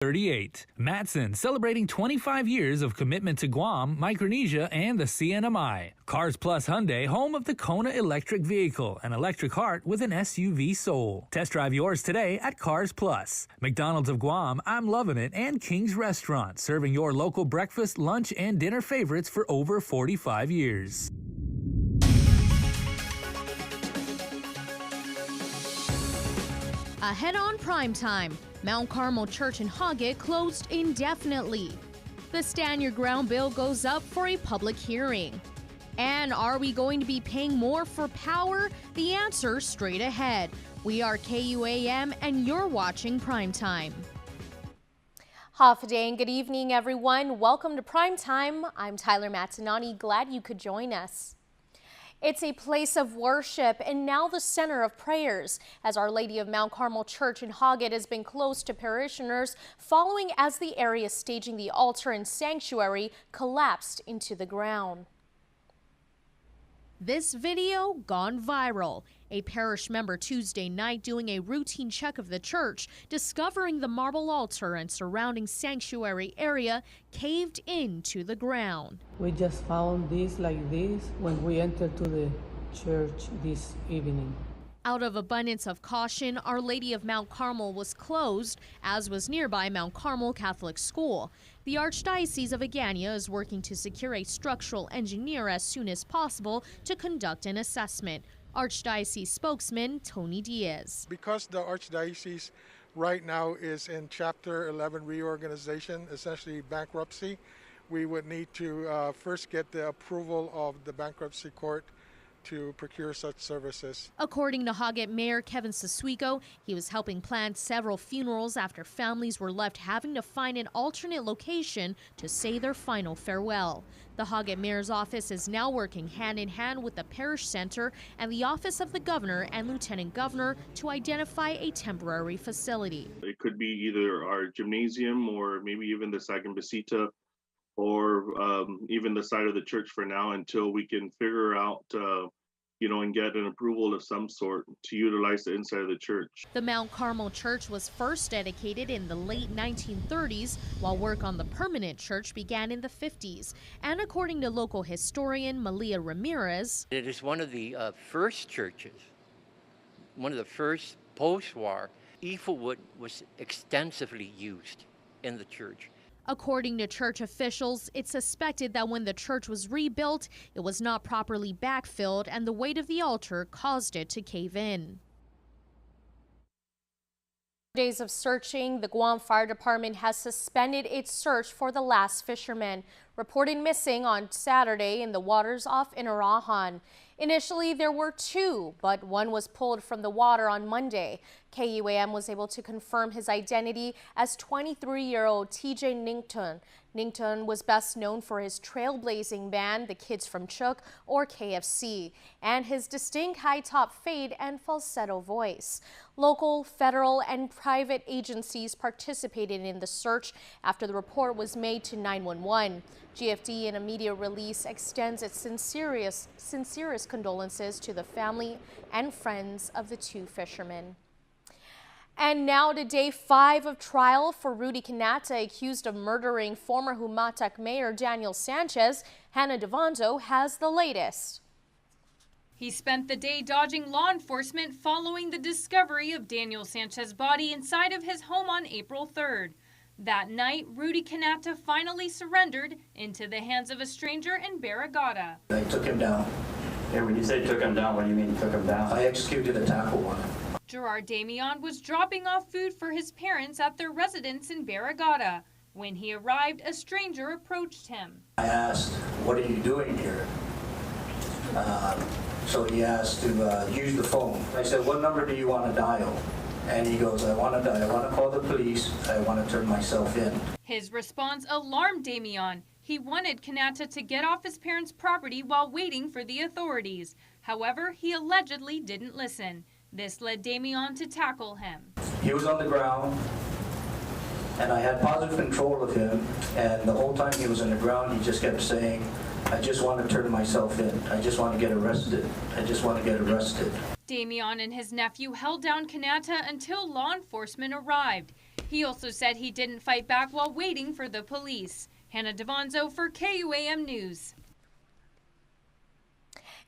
38. Matson celebrating 25 years of commitment to Guam, Micronesia, and the CNMI. Cars Plus Hyundai, home of the Kona electric vehicle, an electric heart with an SUV soul. Test drive yours today at Cars Plus. McDonald's of Guam, I'm loving it, and King's Restaurant, serving your local breakfast, lunch, and dinner favorites for over 45 years. Ahead on primetime, Mount Carmel Church in Hoggett closed indefinitely. The Stand Your Ground bill goes up for a public hearing. And are we going to be paying more for power? The answer straight ahead. We are KUAM and you're watching Primetime. Half a day and good evening, everyone. Welcome to Primetime. I'm Tyler Matsinani. Glad you could join us. It's a place of worship and now the center of prayers, as Our Lady of Mount Carmel Church in Hoggett has been closed to parishioners following as the area staging the altar and sanctuary collapsed into the ground. This video gone viral. A parish member Tuesday night doing a routine check of the church, discovering the marble altar and surrounding sanctuary area caved into the ground. We just found this like this when we entered to the church this evening. Out of abundance of caution, Our Lady of Mount Carmel was closed, as was nearby Mount Carmel Catholic School. The Archdiocese of Agana is working to secure a structural engineer as soon as possible to conduct an assessment. Archdiocese spokesman Tony Diaz. Because the Archdiocese right now is in Chapter 11 reorganization, essentially bankruptcy, we would need to first get the approval of the bankruptcy court to procure such services. According to Hoggett Mayor Kevin Sasuico, he was helping plan several funerals after families were left having to find an alternate location to say their final farewell. The Hoggett Mayor's office is now working hand in hand with the Parish Center and the Office of the Governor and Lieutenant Governor to identify a temporary facility. It could be either our gymnasium or maybe even the Sagan Basita, or even the side of the church for now until we can figure out, and get an approval of some sort to utilize the inside of the church. The Mount Carmel Church was first dedicated in the late 1930s, while work on the permanent church began in the 50s. And according to local historian Malia Ramirez, it is one of the first churches, one of the first post-war. Ephod wood was extensively used in the church. According to church officials, it's suspected that when the church was rebuilt, it was not properly backfilled and the weight of the altar caused it to cave in. Days of searching, the Guam Fire Department has suspended its search for the last fisherman, reported missing on Saturday in the waters off Inarajan. Initially, there were two, but one was pulled from the water on Monday. KUAM was able to confirm his identity as 23-year-old TJ Nington. Nington was best known for his trailblazing band, The Kids from Chook, or KFC, and his distinct high-top fade and falsetto voice. Local, federal, and private agencies participated in the search after the report was made to 911. GFD in a media release extends its sincerest condolences to the family and friends of the two fishermen. And now to day 5 of trial for Rudy Quinata, accused of murdering former Humatec Mayor Daniel Sanchez. Hannah Devanzo has the latest. He spent the day dodging law enforcement following the discovery of Daniel Sanchez's body inside of his home on April 3rd. That night, Rudy Quinata finally surrendered into the hands of a stranger in Barragata. I took him down. Yeah, when you say took him down, what do you mean took him down? I executed a tackle on him. Gerard Damion was dropping off food for his parents at their residence in Barragata. When he arrived, a stranger approached him. I asked, "What are you doing here?" So he asked to use the phone. I said, "What number do you want to dial?" And he goes, I want to call the police. I want to turn myself in." His response alarmed Damion. He wanted Quinata to get off his parents' property while waiting for the authorities. However, he allegedly didn't listen. This led Damion to tackle him. He was on the ground, and I had positive control of him, and the whole time he was on the ground, he just kept saying, "I just want to turn myself in. I just want to get arrested. I just want to get arrested." Damion and his nephew held down Quinata until law enforcement arrived. He also said he didn't fight back while waiting for the police. Hannah Devonzo for KUAM News.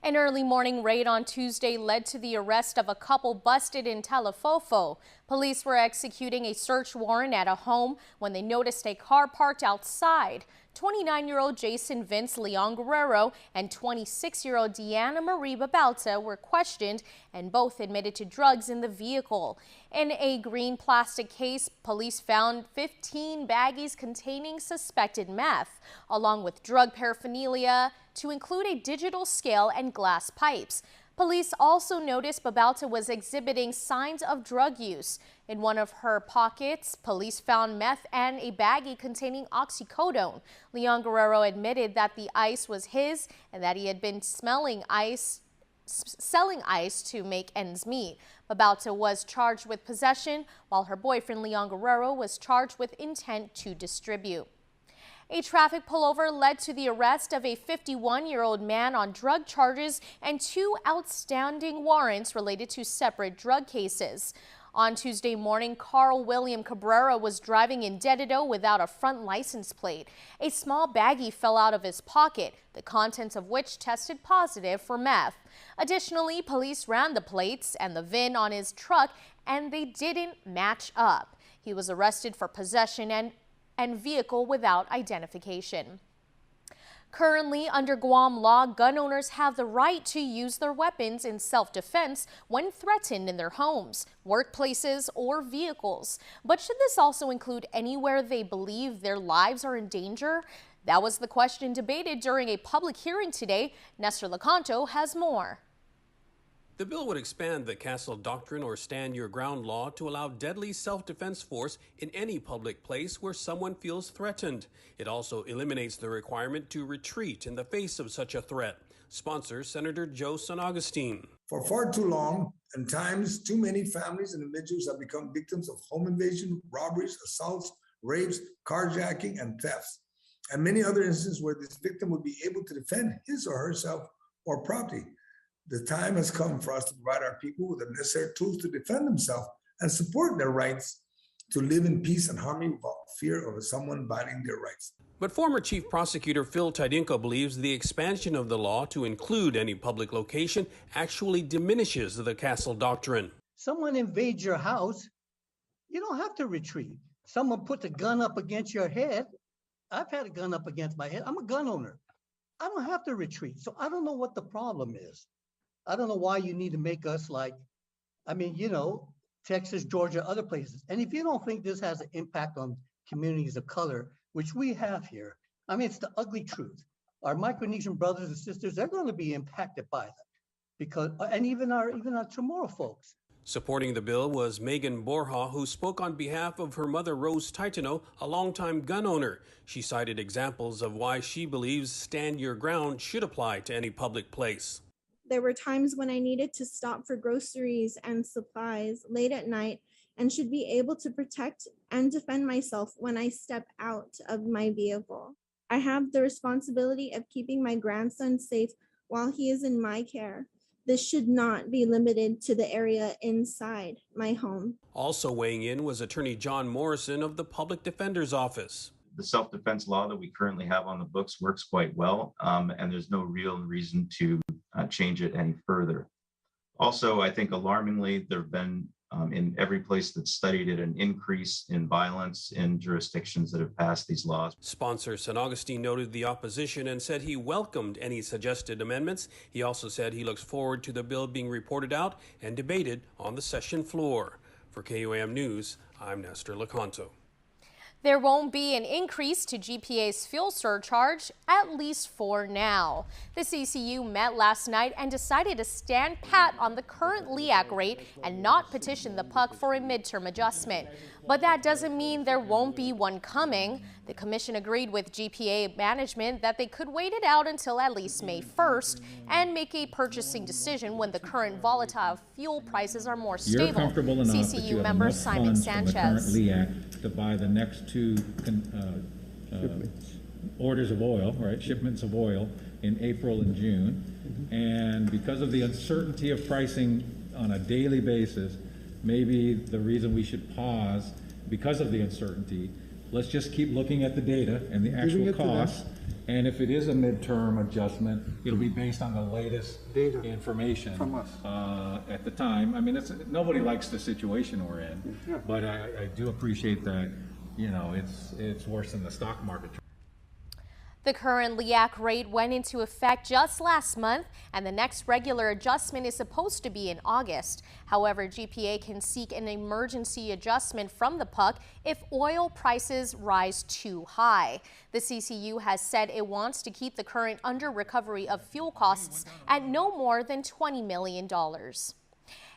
An early morning raid on Tuesday led to the arrest of a couple busted in Talafofo. Police were executing a search warrant at a home when they noticed a car parked outside. 29-year-old Jason Vince Leon Guerrero and 26-year-old Deanna Marie Babalta were questioned and both admitted to drugs in the vehicle. In a green plastic case, police found 15 baggies containing suspected meth, along with drug paraphernalia, to include a digital scale and glass pipes. Police also noticed Babalta was exhibiting signs of drug use. In one of her pockets, police found meth and a baggie containing oxycodone. Leon Guerrero admitted that the ice was his and that he had been selling ice to make ends meet. Babalta was charged with possession, while her boyfriend Leon Guerrero was charged with intent to distribute. A traffic pullover led to the arrest of a 51-year-old man on drug charges and 2 outstanding warrants related to separate drug cases. On Tuesday morning, Carl William Cabrera was driving in Dededo without a front license plate. A small baggie fell out of his pocket, the contents of which tested positive for meth. Additionally, police ran the plates and the VIN on his truck, and they didn't match up. He was arrested for possession and vehicle without identification. Currently, under Guam law, gun owners have the right to use their weapons in self-defense when threatened in their homes, workplaces, or vehicles. But should this also include anywhere they believe their lives are in danger? That was the question debated during a public hearing today. Nestor Lecanto has more. The bill would expand the castle doctrine or stand your ground law to allow deadly self-defense force in any public place where someone feels threatened. It also eliminates the requirement to retreat in the face of such a threat. Sponsor Senator Joe San Agustin. For far too long, and times too many families and individuals have become victims of home invasion, robberies, assaults, rapes, carjacking, and thefts, and many other instances where this victim would be able to defend his or herself or property. The time has come for us to provide our people with the necessary tools to defend themselves and support their rights to live in peace and harmony without fear of someone violating their rights. But former Chief Prosecutor Phil Tidinko believes the expansion of the law to include any public location actually diminishes the castle doctrine. Someone invades your house, you don't have to retreat. Someone puts a gun up against your head. I've had a gun up against my head. I'm a gun owner. I don't have to retreat. So I don't know what the problem is. I don't know why you need to make us like, Texas, Georgia, other places. And if you don't think this has an impact on communities of color, which we have here, it's the ugly truth. Our Micronesian brothers and sisters, they're going to be impacted by that, and even our Chamorro folks. Supporting the bill was Megan Borja, who spoke on behalf of her mother, Rose Titano, a longtime gun owner. She cited examples of why she believes stand your ground should apply to any public place. There were times when I needed to stop for groceries and supplies late at night and should be able to protect and defend myself when I step out of my vehicle. I have the responsibility of keeping my grandson safe while he is in my care. This should not be limited to the area inside my home. Also weighing in was Attorney John Morrison of the Public Defender's Office. The self-defense law that we currently have on the books works quite well, and there's no real reason to change it any further. Also, I think alarmingly, there have been in every place that's studied it an increase in violence in jurisdictions that have passed these laws. Sponsor San Agustin noted the opposition and said he welcomed any suggested amendments. He also said he looks forward to the bill being reported out and debated on the session floor. For KUAM News, I'm Nestor Lecanto. There won't be an increase to GPA's fuel surcharge, at least for now. The CCU met last night and decided to stand pat on the current LEAC rate and not petition the PUC for a midterm adjustment. But that doesn't mean there won't be one coming. The commission agreed with GPA management that they could wait it out until at least May 1st and make a purchasing decision when the current volatile fuel prices are more stable. You're comfortable enough CCU that you have member enough Simon funds from the current Sanchez. LEAC to buy the next 2 orders of oil, right? Shipments of oil in April and June. And because of the uncertainty of pricing on a daily basis, maybe the reason we should pause because of the uncertainty. Let's just keep looking at the data and the actual costs. And if it is a midterm adjustment, it'll be based on the latest data information from us at the time. I mean, nobody likes the situation we're in, but I do appreciate that, you know, it's worse than the stock market. The current LEAC rate went into effect just last month, and the next regular adjustment is supposed to be in August. However, GPA can seek an emergency adjustment from the PUC if oil prices rise too high. The CCU has said it wants to keep the current under-recovery of fuel costs at no more than $20 million.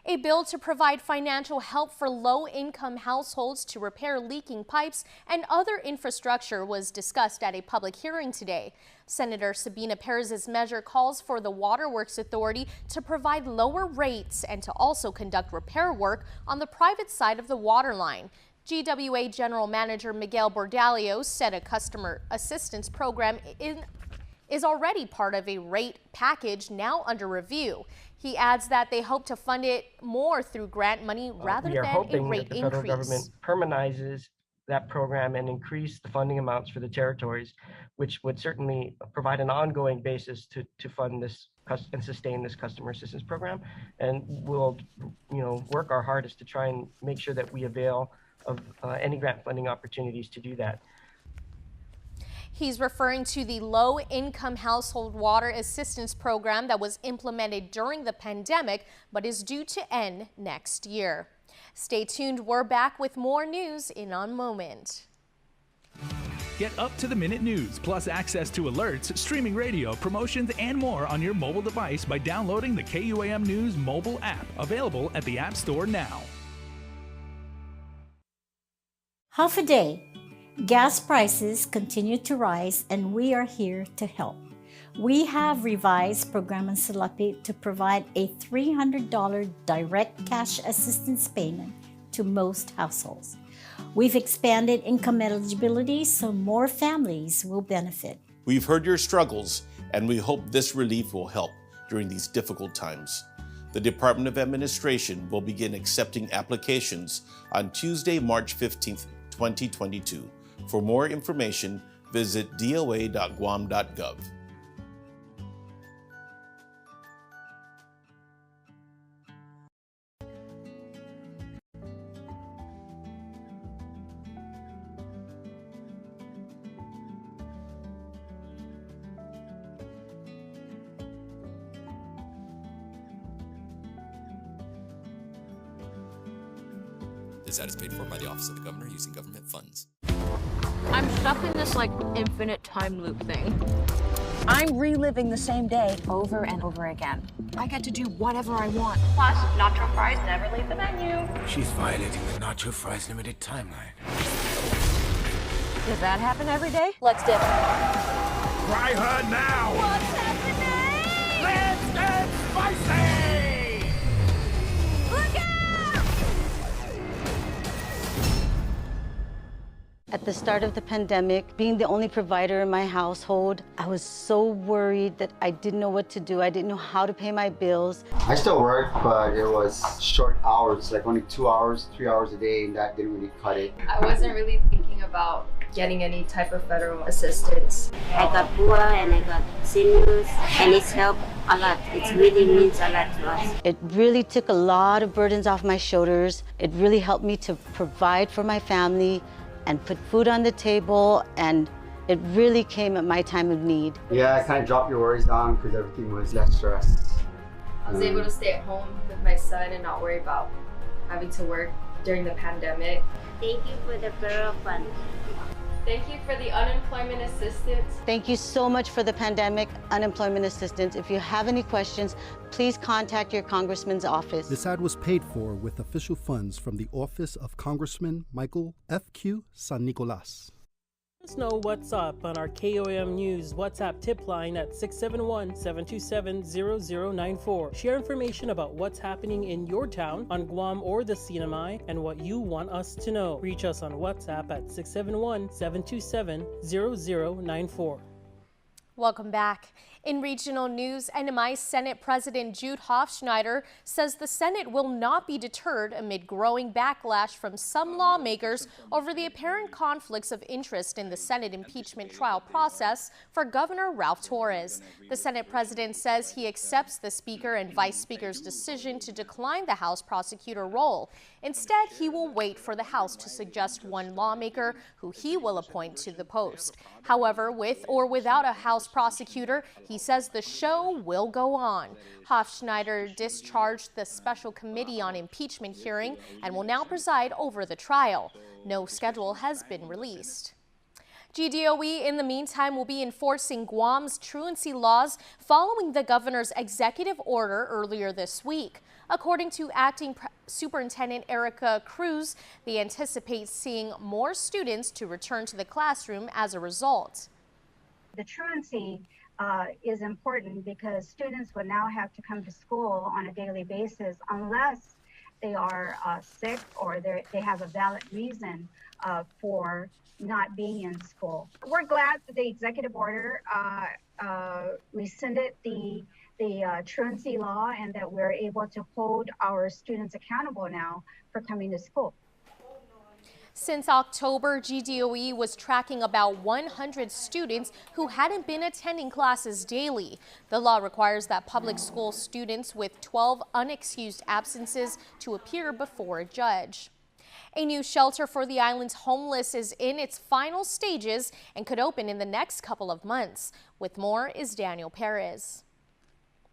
A bill to provide financial help for low-income households to repair leaking pipes and other infrastructure was discussed at a public hearing today. Senator Sabina Perez's measure calls for the Waterworks Authority to provide lower rates and to also conduct repair work on the private side of the water line. GWA General Manager Miguel Bordalio said a customer assistance program is already part of a rate package now under review. He adds that they hope to fund it more through grant money rather than a rate increase. We are hoping that the federal government permanizes that program and increase the funding amounts for the territories, which would certainly provide an ongoing basis to fund this and sustain this customer assistance program. And we'll, work our hardest to try and make sure that we avail of any grant funding opportunities to do that. He's referring to the low-income household water assistance program that was implemented during the pandemic, but is due to end next year. Stay tuned. We're back with more news in a moment. Get up-to-the-minute news, plus access to alerts, streaming radio, promotions, and more on your mobile device by downloading the KUAM News mobile app, available at the App Store now. Half a day. Gas prices continue to rise, and we are here to help. We have revised Programa Salapi to provide a $300 direct cash assistance payment to most households. We've expanded income eligibility so more families will benefit. We've heard your struggles, and we hope this relief will help during these difficult times. The Department of Administration will begin accepting applications on Tuesday, March 15th, 2022. For more information, visit doa.guam.gov. This ad is paid for by the Office of the Governor using government funds. I'm stuck in this infinite time loop thing. I'm reliving the same day over and over again. I get to do whatever I want. Plus, nacho fries never leave the menu. She's violating the nacho fries limited timeline. Does that happen every day? Let's dip. Fry her now! What's happening? Let's get spicy! Look out! At the start of the pandemic, being the only provider in my household, I was so worried that I didn't know what to do. I didn't know how to pay my bills. I still work, but it was short hours, like only 2 hours, 3 hours a day, and that didn't really cut it. I wasn't really thinking about getting any type of federal assistance. I got PUA and I got seniors, and it's helped a lot. It really means a lot to us. It really took a lot of burdens off my shoulders. It really helped me to provide for my family and put food on the table, and it really came at my time of need. Yeah, it kind of dropped your worries down because everything was less stress. I was able to stay at home with my son and not worry about having to work during the pandemic. Thank you for the federal fund. Thank you for the unemployment assistance. Thank you so much for the pandemic unemployment assistance. If you have any questions, please contact your congressman's office. This ad was paid for with official funds from the office of Congressman Michael F.Q. San Nicolas. Let us know what's up on our KUAM News WhatsApp tip line at 671-727-0094. Share information about what's happening in your town, on Guam or the CNMI, and what you want us to know. Reach us on WhatsApp at 671-727-0094. Welcome back. In regional news, CNMI Senate President Jude Hofschneider says the Senate will not be deterred amid growing backlash from some lawmakers over the apparent conflicts of interest in the Senate impeachment trial process for Governor Ralph Torres. The Senate President says he accepts the Speaker and Vice Speaker's decision to decline the House prosecutor role. Instead, he will wait for the House to suggest one lawmaker who he will appoint to the post. However, with or without a House prosecutor, he says the show will go on. Hofschneider discharged the special committee on impeachment hearing and will now preside over the trial. No schedule has been released. GDOE, in the meantime, will be enforcing Guam's truancy laws following the governor's executive order earlier this week. According to Acting Superintendent Erica Cruz, they anticipate seeing more students to return to the classroom as a result. The truancy is important because students would now have to come to school on a daily basis unless they are sick or they have a valid reason for not being in school. We're glad that the executive order rescinded the truancy law and that we're able to hold our students accountable now for coming to school. Since October, GDOE was tracking about 100 students who hadn't been attending classes daily. The law requires that public school students with 12 unexcused absences to appear before a judge. A new shelter for the island's homeless is in its final stages and could open in the next couple of months. With more is Daniel Perez.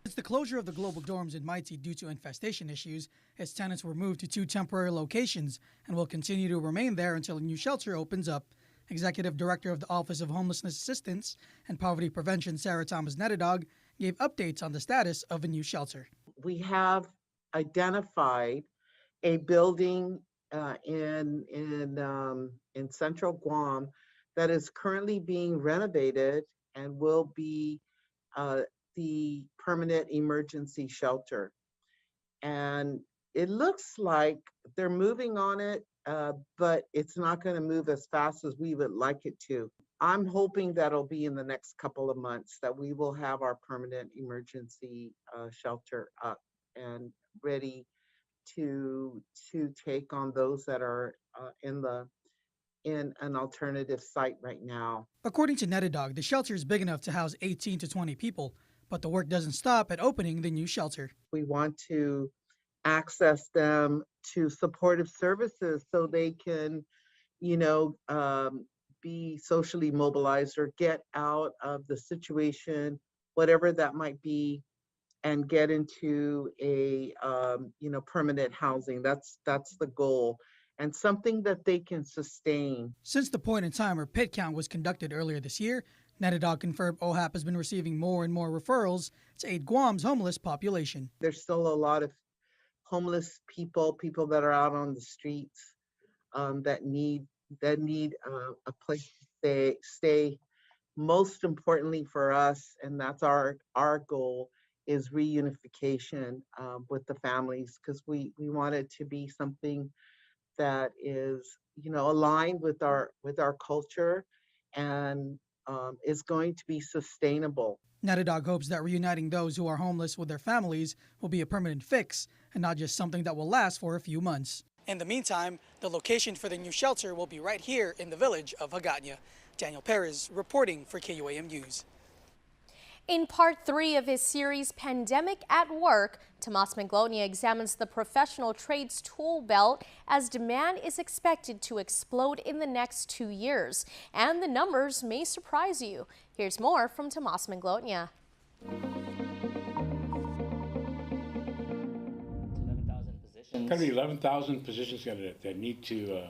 Since the closure of the global dorms in Mighty due to infestation issues, its tenants were moved to 2 temporary locations and will continue to remain there until a new shelter opens up. Executive Director of the Office of Homelessness Assistance and Poverty Prevention, Sarah Thomas Netadog, gave updates on the status of a new shelter. We have identified a building in central Guam that is currently being renovated and will be the permanent emergency shelter. And it looks like they're moving on it, but it's not going to move as fast as we would like it to. I'm hoping that'll be in the next couple of months that we will have our permanent emergency shelter up and ready to take on those that are in an alternative site right now. According to Netadog, the shelter is big enough to house 18 to 20 people, but the work doesn't stop at opening the new shelter. We want to access them to supportive services so they can, be socially mobilized or get out of the situation, whatever that might be, and get into a permanent housing. That's the goal, and something that they can sustain. Since the point in time where pit count was conducted earlier this year, Netadog confirmed OHAP has been receiving more and more referrals to aid Guam's homeless population. There's still a lot of homeless people that are out on the streets that need a place to stay. Most importantly for us, and that's our goal, is reunification with the families, because we want it to be something that is aligned with our culture and is going to be sustainable. Netadog hopes that reuniting those who are homeless with their families will be a permanent fix and not just something that will last for a few months. In the meantime, the location for the new shelter will be right here in the village of Hagåtña. Daniel Perez reporting for KUAM News. In part 3 of his series Pandemic at Work, Tomas Manglona examines the professional trades tool belt as demand is expected to explode in the next 2 years. And the numbers may surprise you. Here's more from Tomas Manglona. 11,000 positions. Going to be 11,000 positions that need to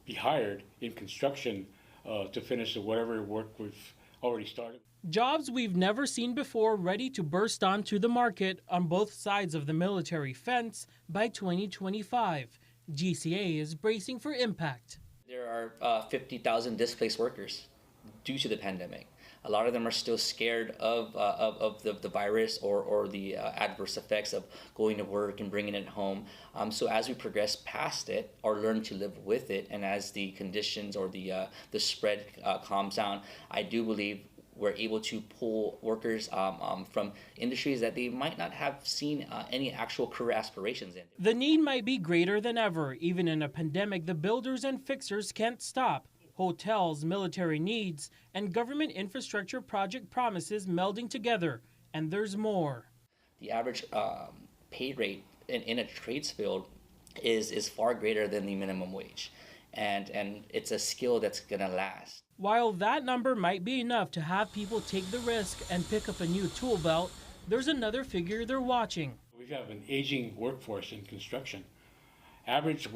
be hired in construction to finish whatever work we've already started. Jobs we've never seen before ready to burst onto the market on both sides of the military fence by 2025. GCA is bracing for impact. There are 50,000 displaced workers due to the pandemic. A lot of them are still scared of the virus or the adverse effects of going to work and bringing it home. So as we progress past it or learn to live with it, and as the conditions or the spread calms down, I do believe we're able to pull workers from industries that they might not have seen any actual career aspirations in. The need might be greater than ever. Even in a pandemic, the builders and fixers can't stop. Hotels, military needs, and government infrastructure project promises melding together. And there's more. The average pay rate in a trades field is far greater than the minimum wage. And it's a skill that's gonna last. While that number might be enough to have people take the risk and pick up a new tool belt, there's another figure they're watching. We have an aging workforce in construction. Average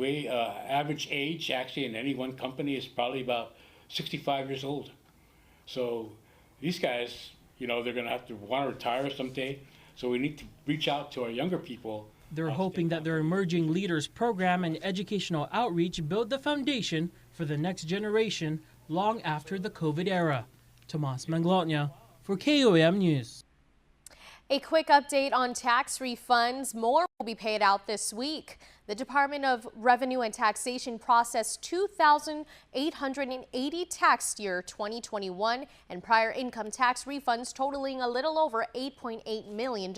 age actually in any one company is probably about 65 years old. So these guys, you know, they're gonna have to want to retire someday. So we need to reach out to our younger people. They're hoping that their Emerging Leaders program and educational outreach build the foundation for the next generation long after the COVID era. Tomas Manglotnia for KUAM News. A quick update on tax refunds. More will be paid out this week. The Department of Revenue and Taxation processed 2,880 tax year 2021 and prior income tax refunds totaling a little over $8.8 million.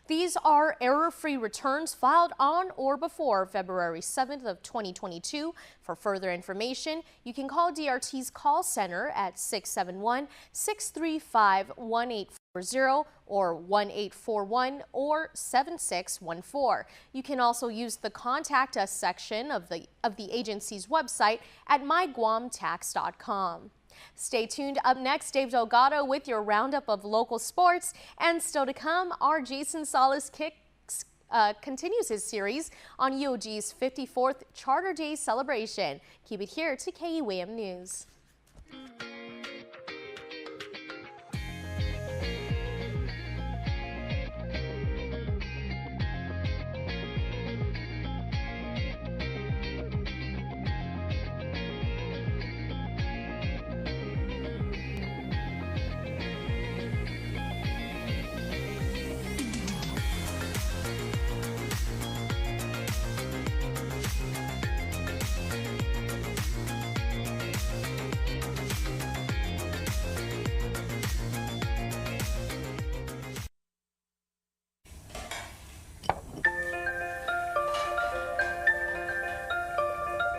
These are error-free returns filed on or before February 7th of 2022. For further information, you can call DRT's call center at 671-635-1840 or 1841 or 7614. You can also use the Contact Us section of the agency's website at myguamtax.com. Stay tuned. Up next, Dave Delgado with your roundup of local sports. And still to come, our Jason Salas continues his series on UOG's 54th Charter Day celebration. Keep it here to KUAM News.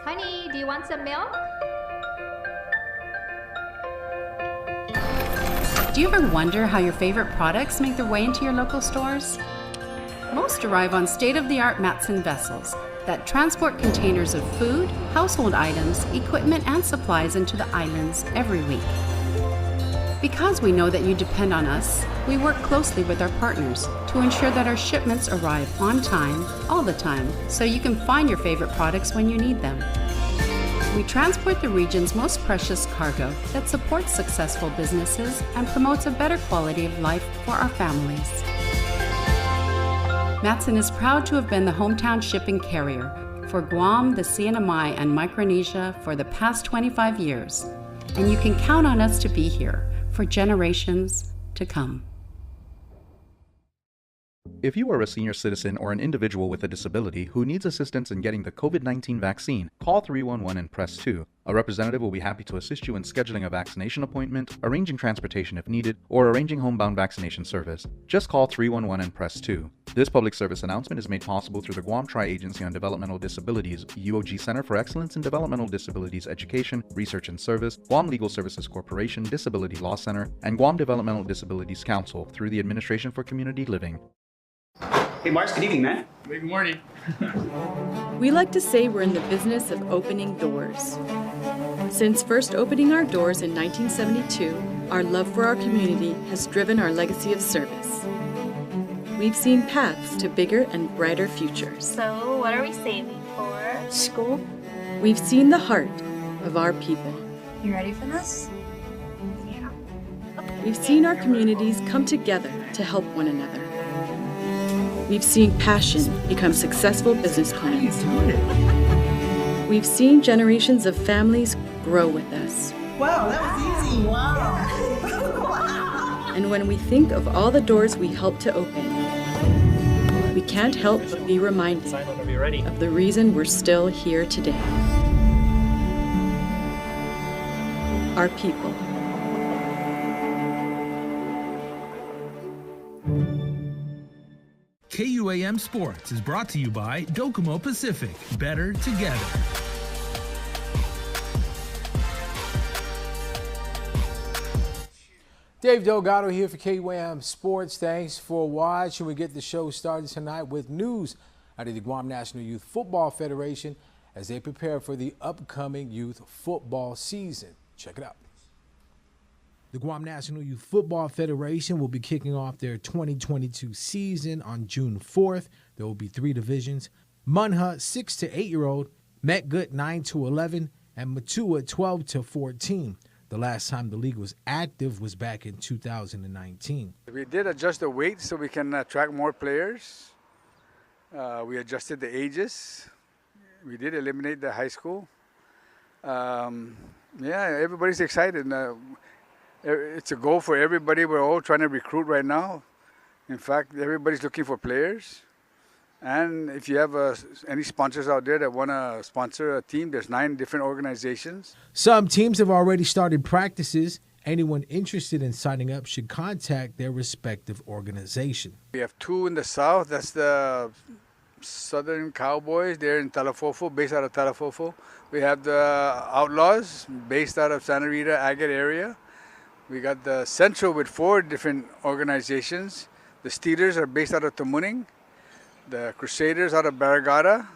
Honey, do you want some milk? Do you ever wonder how your favorite products make their way into your local stores? Most arrive on state-of-the-art Matson vessels that transport containers of food, household items, equipment, and supplies into the islands every week. Because we know that you depend on us, we work closely with our partners to ensure that our shipments arrive on time, all the time, so you can find your favorite products when you need them. We transport the region's most precious cargo that supports successful businesses and promotes a better quality of life for our families. Matson is proud to have been the hometown shipping carrier for Guam, the CNMI, and Micronesia for the past 25 years, and you can count on us to be here for generations to come. If you are a senior citizen or an individual with a disability who needs assistance in getting the COVID-19 vaccine, call 311 and press 2. A representative will be happy to assist you in scheduling a vaccination appointment, arranging transportation if needed, or arranging homebound vaccination service. Just call 311 and press 2. This public service announcement is made possible through the Guam Tri-Agency on Developmental Disabilities, UOG Center for Excellence in Developmental Disabilities Education, Research and Service, Guam Legal Services Corporation, Disability Law Center, and Guam Developmental Disabilities Council through the Administration for Community Living. Hey, Mars, good evening, man. Good morning. We like to say we're in the business of opening doors. Since first opening our doors in 1972, our love for our community has driven our legacy of service. We've seen paths to bigger and brighter futures. So, what are we saving for? School. We've seen the heart of our people. You ready for this? Yeah. We've seen our communities come together to help one another. We've seen passion become successful business plans. We've seen generations of families grow with us. Wow, that was easy. Wow. And when we think of all the doors we helped to open, we can't help but be reminded of the reason we're still here today. Our people. KUAM Sports is brought to you by Docomo Pacific. Better together. Dave Delgado here for KUAM Sports. Thanks for watching. We get the show started tonight with news out of the Guam National Youth Football Federation as they prepare for the upcoming youth football season. Check it out. The Guam National Youth Football Federation will be kicking off their 2022 season on June 4th. There will be 3 divisions: Munha 6 to 8-year-old, Metgut 9 to 11, and Matua 12 to 14. The last time the league was active was back in 2019. We did adjust the weight so we can attract more players. We adjusted the ages. We did eliminate the high school. Yeah, everybody's excited. It's a goal for everybody. We're all trying to recruit right now. In fact, everybody's looking for players. And if you have any sponsors out there that want to sponsor a team, there's 9 different organizations. Some teams have already started practices. Anyone interested in signing up should contact their respective organization. We have 2 in the south. That's the Southern Cowboys. They're in Talafofo, based out of Talafofo. We have the Outlaws, based out of Santa Rita, Agate area. We got the Central with 4 different organizations. The Steelers are based out of Tamuning. The Crusaders out of Barragata,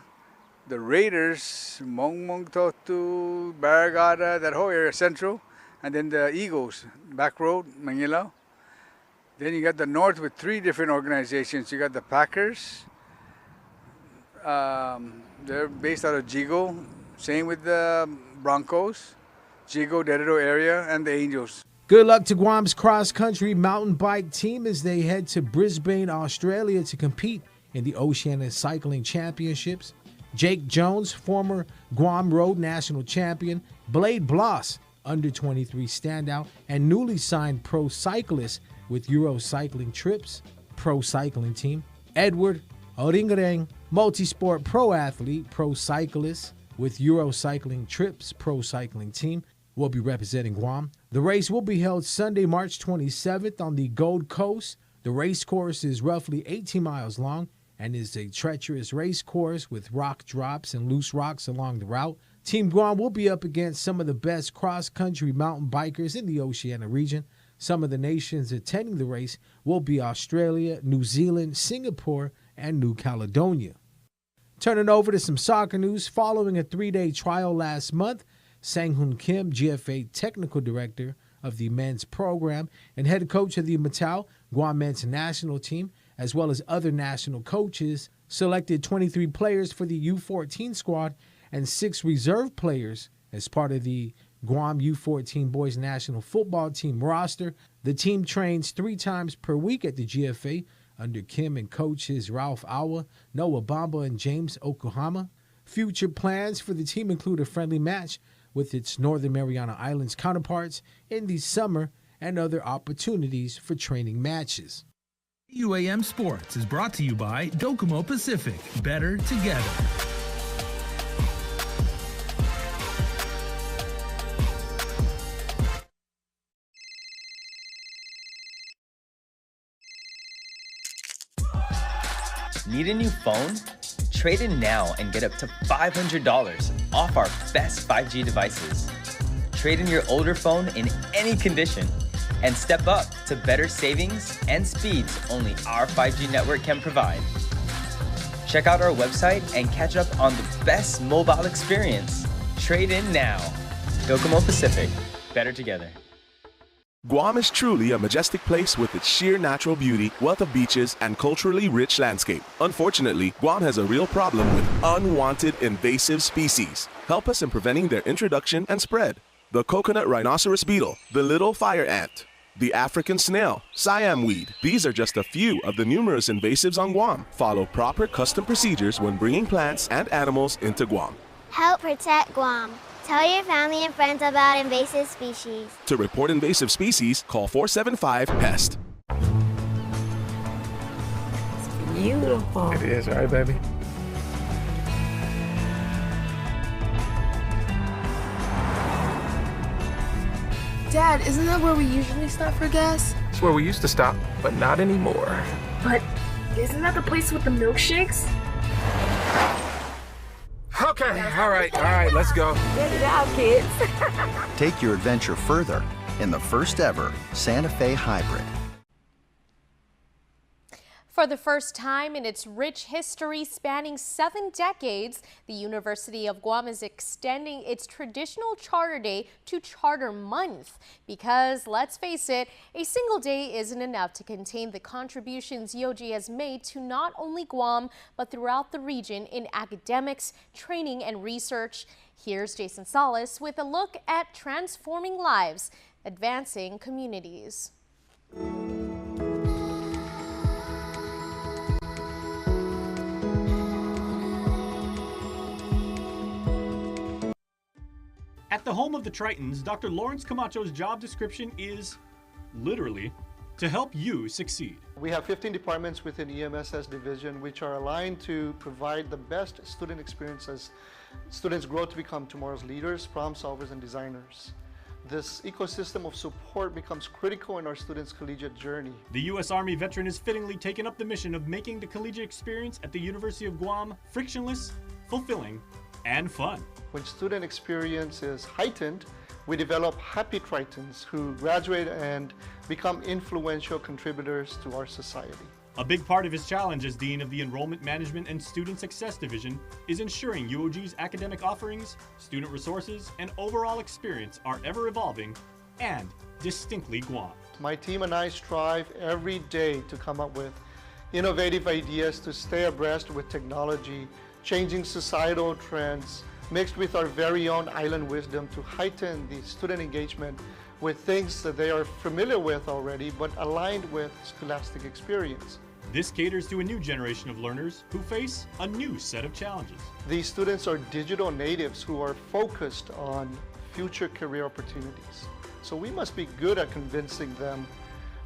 the Raiders, Mongmongtotu, Barragata, that whole area, Central, and then the Eagles, Back Road, Manila. Then you got the North with 3 different organizations. You got the Packers, they're based out of Jigo, same with the Broncos, Jigo, Dededo area, and the Angels. Good luck to Guam's cross-country mountain bike team as they head to Brisbane, Australia to compete in the Oceania Cycling Championships. Jake Jones, former Guam Road National Champion, Blade Bloss, under-23 standout, and newly signed pro cyclist with Euro Cycling Trips Pro Cycling Team. Edward Oringareng, multi-sport pro athlete, pro cyclist with Euro Cycling Trips Pro Cycling Team, will be representing Guam. The race will be held Sunday, March 27th on the Gold Coast. The race course is roughly 18 miles long and is a treacherous race course with rock drops and loose rocks along the route. Team Guam will be up against some of the best cross-country mountain bikers in the Oceania region. Some of the nations attending the race will be Australia, New Zealand, Singapore, and New Caledonia. Turning over to some soccer news, following a 3-day trial last month, Sang-Hoon Kim, GFA Technical Director of the men's program and head coach of the Matau Guam men's national team, as well as other national coaches, selected 23 players for the U14 squad and 6 reserve players as part of the Guam U14 boys national football team roster. The team trains 3 times per week at the GFA under Kim and coaches Ralph Awa, Noah Bamba, and James Okuhama. Future plans for the team include a friendly match with its Northern Mariana Islands counterparts in the summer and other opportunities for training matches. KUAM Sports is brought to you by Docomo Pacific. Better together. Need a new phone? Trade in now and get up to $500 off our best 5G devices. Trade in your older phone in any condition and step up to better savings and speeds only our 5G network can provide. Check out our website and catch up on the best mobile experience. Trade in now. Docomo Pacific. Better together. Guam is truly a majestic place with its sheer natural beauty, wealth of beaches, and culturally rich landscape. Unfortunately, Guam has a real problem with unwanted invasive species. Help us in preventing their introduction and spread. The coconut rhinoceros beetle, the little fire ant, the African snail, Siam weed. These are just a few of the numerous invasives on Guam. Follow proper custom procedures when bringing plants and animals into Guam. Help protect Guam. Tell your family and friends about invasive species. To report invasive species, call 475-PEST. It's beautiful. It is, right, baby? Dad, isn't that where we usually stop for gas? It's where we used to stop, but not anymore. But Isn't that the place with the milkshakes? Okay, all right, let's go. Good job, kids. Take your adventure further in the first ever Santa Fe Hybrid. For the first time in its rich history spanning 7 decades, the University of Guam is extending its traditional Charter Day to Charter Month. Because, let's face it, a single day isn't enough to contain the contributions UOG has made to not only Guam, but throughout the region in academics, training, and research. Here's Jason Salas with a look at transforming lives, advancing communities. At the home of the Tritons, Dr. Lawrence Camacho's job description is, literally, to help you succeed. We have 15 departments within EMSS division which are aligned to provide the best student experience as students grow to become tomorrow's leaders, problem solvers, and designers. This ecosystem of support becomes critical in our students' collegiate journey. The U.S. Army veteran has fittingly taken up the mission of making the collegiate experience at the University of Guam frictionless, fulfilling, and fun. When student experience is heightened, we develop happy Tritons who graduate and become influential contributors to our society. A big part of his challenge as Dean of the Enrollment Management and Student Success Division is ensuring UOG's academic offerings, student resources, and overall experience are ever evolving and distinctly Guam. My team and I strive every day to come up with innovative ideas to stay abreast with technology, changing societal trends, mixed with our very own island wisdom to heighten the student engagement with things that they are familiar with already, but aligned with scholastic experience. This caters to a new generation of learners who face a new set of challenges. These students are digital natives who are focused on future career opportunities. So we must be good at convincing them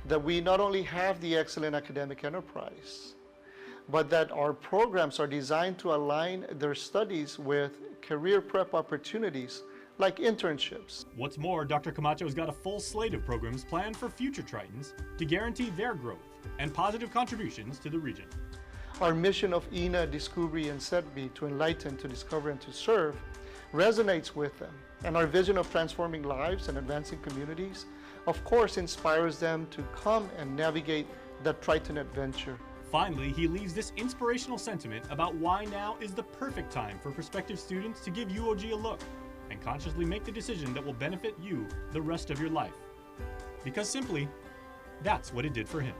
that we not only have the excellent academic enterprise, but that our programs are designed to align their studies with career prep opportunities like internships. What's more, Dr. Camacho's got a full slate of programs planned for future Tritons to guarantee their growth and positive contributions to the region. Our mission of INA, Discovery, and SETB to enlighten, to discover, and to serve resonates with them. And our vision of transforming lives and advancing communities, of course, inspires them to come and navigate the Triton adventure. Finally, he leaves this inspirational sentiment about why now is the perfect time for prospective students to give UOG a look and consciously make the decision that will benefit you the rest of your life. Because simply, that's what it did for him.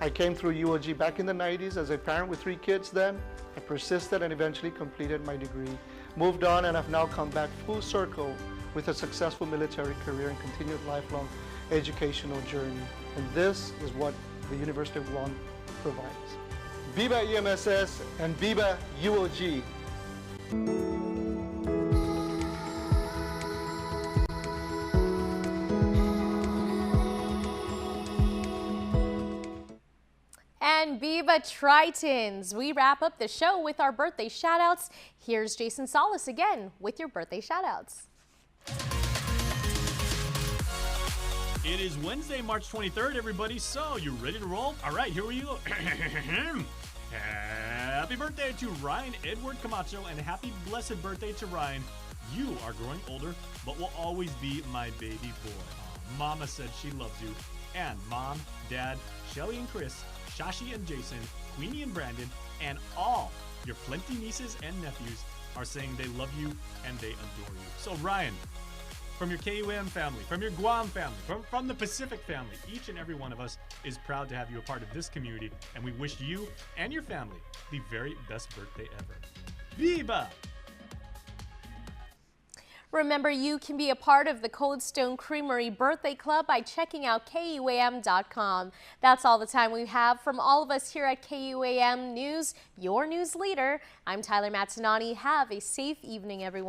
I came through UOG back in the 90s as a parent with 3 kids then. I persisted and eventually completed my degree, moved on, and have now come back full circle with a successful military career and continued lifelong educational journey. And this is what the University of Guam provides. Viva EMSS and Viva UOG. And Viva Tritons! We wrap up the show with our birthday shoutouts. Here's Jason Salas again with your birthday shoutouts. It is Wednesday, March 23rd, everybody. So, you ready to roll? All right, here we go. Happy birthday to Ryan Edward Camacho, and happy blessed birthday to Ryan. You are growing older, but will always be my baby boy. Mama said she loves you. And Mom, Dad, Shelly and Chris, Shashi and Jason, Queenie and Brandon, and all your plenty nieces and nephews are saying they love you and they adore you. So Ryan, from your KUAM family, from your Guam family, from the Pacific family, each and every one of us is proud to have you a part of this community, and we wish you and your family the very best birthday ever. Viva! Remember, you can be a part of the Cold Stone Creamery Birthday Club by checking out KUAM.com. That's all the time we have from all of us here at KUAM News, your news leader. I'm Tyler Matsinani. Have a safe evening, everyone.